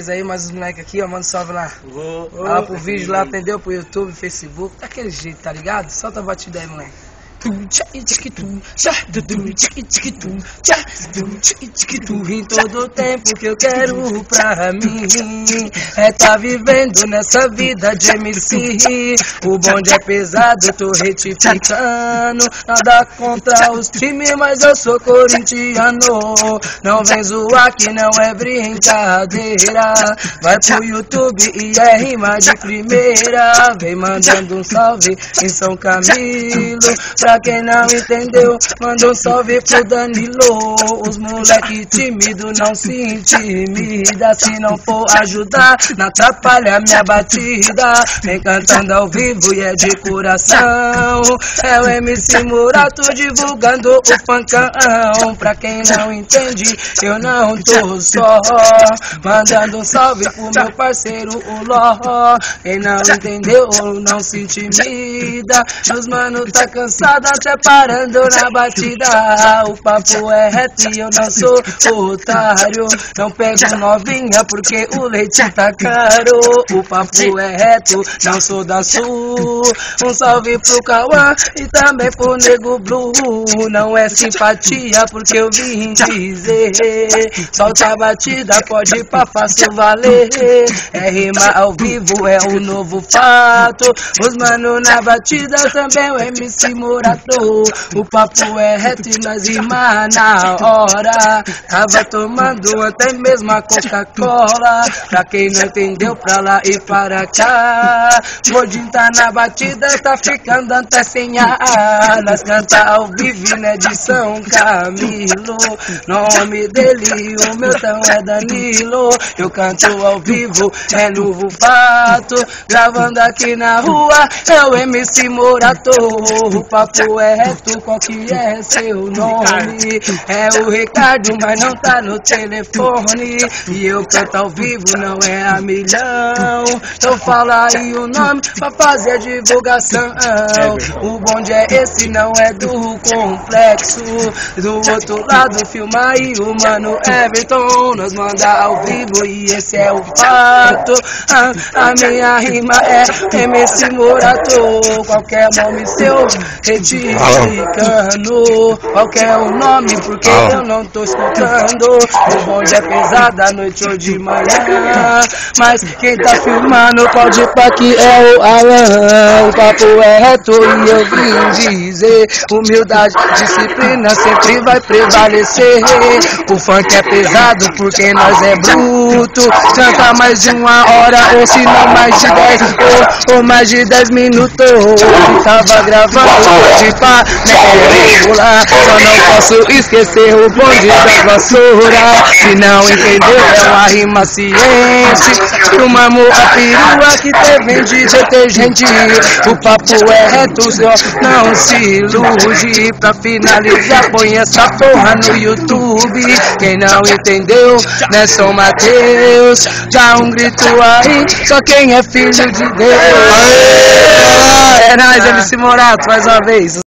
Aí, mais os moleques aqui, ó, manda um salve lá. Lá pro vídeo lá, entendeu? Pro YouTube, Facebook, daquele jeito, tá ligado? Solta a batida aí, moleque. Em todo tempo que eu quero pra mim é tá vivendo nessa vida de MC. O bonde é pesado, tô retificando. Nada contra os times, mas eu sou corintiano. Não vem zoar que não é brincadeira. Vai pro YouTube e é rima de primeira. Vem mandando um salve em São Camilo. Pra quem não entendeu, manda um salve pro Danilo. Os moleque tímido não se intimida. Se não for ajudar, não atrapalha minha batida. Vem cantando ao vivo e é de coração. É o MC Murato divulgando o funkão. Pra quem não entende, eu não tô só. Mandando um salve pro meu parceiro, o Ló. Quem não entendeu, não se intimida. Os mano tá cansado até parando na batida. O papo é reto e eu não sou otário. Não pego novinha porque o leite tá caro. O papo é reto, não sou da Sul. Um salve pro Cauã e também pro Nego Blue. Não é simpatia porque eu vim dizer. Solta a batida, pode ir pra fácil valer. É rima ao vivo, é o novo fato. Os mano na batida também o MC Murato. O papo é reto e nós rima na hora. Tava tomando até mesmo a Coca-Cola. Pra quem não entendeu, pra lá e para cá. Gordinho tá na batida, tá ficando até sem ar. Nós canta ao vivo, né, de São Camilo. Nome dele, o meu tão é Danilo. Eu canto ao vivo, é novo fato. Gravando aqui na rua, é o MC Murato. O papo é reto, qual que é seu nome? É o Ricardo, mas não tá no telefone. E eu canto ao vivo, não é a milhão. Então fala aí o nome pra fazer a divulgação. O bonde é esse, não é do complexo. Do outro lado filma aí o mano Everton. Nós manda ao vivo e esse é o fato. A minha rima é MC Murato. Qualquer nome seu, retificando. Qualquer o nome, porque eu não tô escutando. O bonde é pesado à noite ou de manhã. Mas quem tá filmando pode ir pra que é o Alan. O papo é reto e eu vim dizer. Humildade, disciplina sempre vai prevalecer. O funk é pesado porque nós é bruto. Canta mais de uma hora ou se não mais de 10 ou mais de 10 minutos. Eu tava gravando de pá, né, lá. Só não posso esquecer o bonde das vassouras. Se não entendeu, é uma rima ciente. Filmamos a perua que teve de detergente. O papo é reto, só não se ilude. Pra finalizar, põe essa porra no YouTube. Quem não entendeu, né, São Mateus. Dá um grito aí, só quem é filho de Deus. É nóis, MC Murato, mais uma vez.